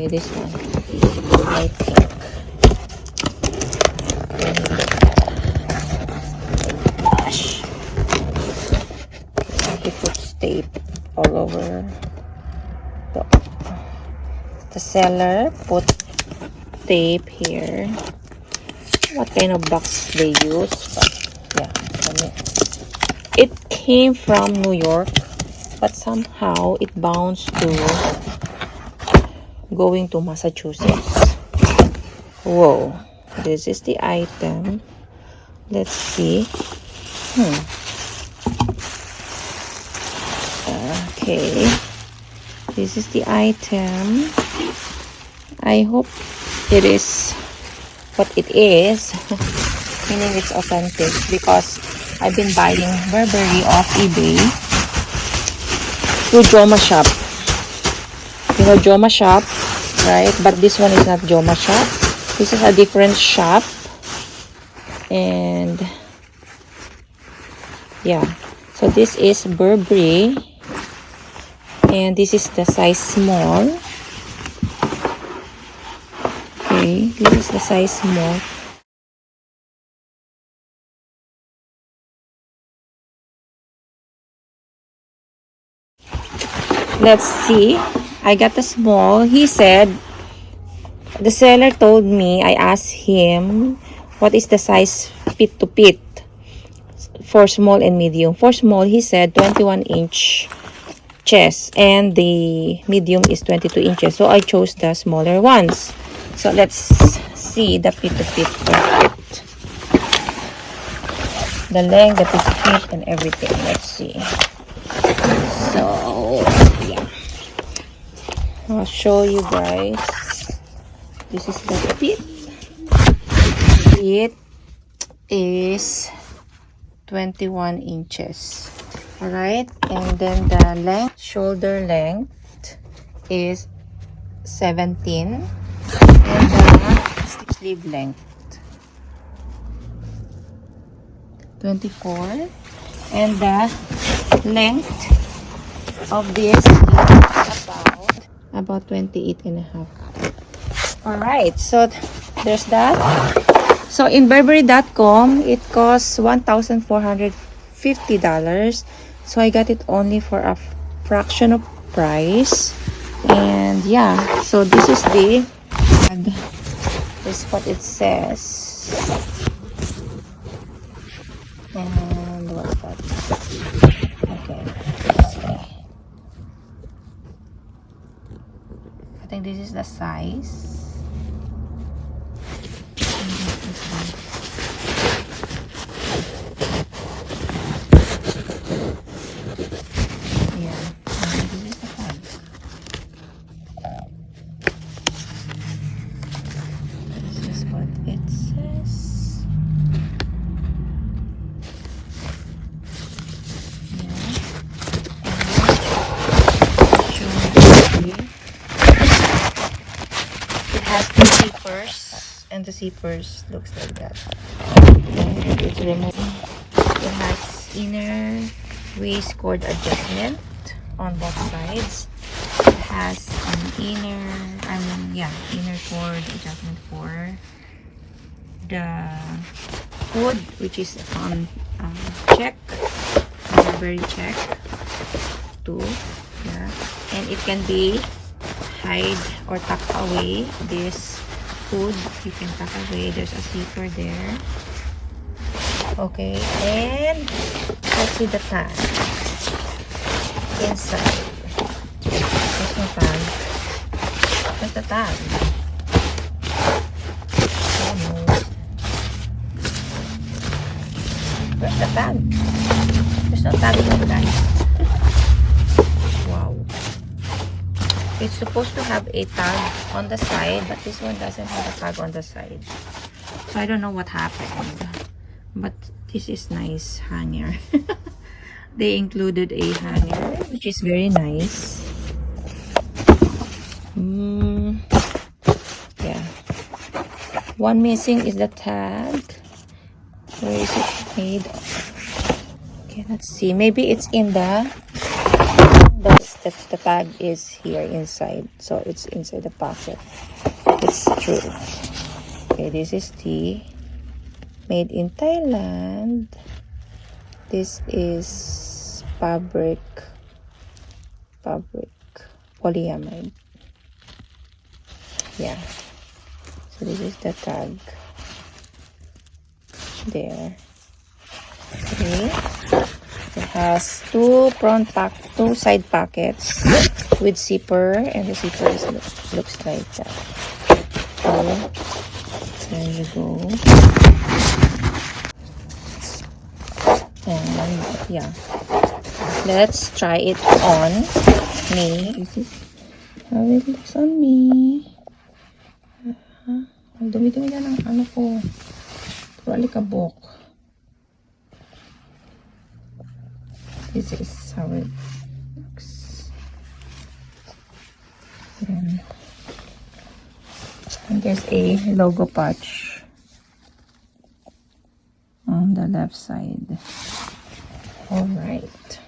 Okay, this one. I think. Gosh. He puts tape all over. The seller put tape here. What kind of box they use? But yeah, it came from New York, but somehow it bounced to going to Massachusetts. Whoa, this is the item. Let's see. Okay, this is the item. I hope it is what it is, meaning it's authentic, because I've been buying Burberry off eBay through Joma Shop. You know Joma Shop, right? But this one is not Joma Shop. This is a different shop. And yeah, so this is Burberry, and this is the size small. Okay, this is the size small. Let's see. I got the small. He said, the seller told me, I asked him, what is the size fit to fit for small and medium? For small, he said 21-inch chest, and the medium is 22 inches. So I chose the smaller ones. So let's see the fit to fit for it. The length, the fit to fit, and everything. Let's see. So yeah, I'll show you guys. This is the fit. It is 21 inches. Alright, and then the length, shoulder length is 17, and the sleeve length 24, and the length of this is about 28 and a half. Alright, so there's that. So in Burberry.com, it costs $1,450. So I got it only for a fraction of price. And yeah, so this is the bag. This is what it says. And what's that? Okay, let's see. I think this is the size. And the zippers looks like that. And it's removed. It has inner waist cord adjustment on both sides. It has an inner cord adjustment for the hood, which is on check, Burberry check too. Yeah, and it can be hide or tuck away. This hood, you can tuck away. There's a zipper there. Okay, and let's see the tag inside. There's no tag. Where's the tag? Oh no. Where's the tag? There's no tag here, guys. Wow. It's supposed to have a tag on the side, but this one doesn't have a tag on the side. So I don't know what happened. But this is nice hanger. They included a hanger, which is very nice. Yeah. One missing is the tag. Where is it made? Okay, let's see. Maybe it's in the the tag is here inside, so it's inside the pocket. It's true. Okay, this is the made in Thailand. This is fabric polyamide. Yeah. So this is the tag. There. Okay. It has two side pockets with zipper, and the zipper looks like that. So there you go. And yeah, let's try it on me. This is how it looks on me. Ang dumi-dumi na ng ano ko. Puro alikabok. This is how it looks. And there's a logo patch on the left side. All right.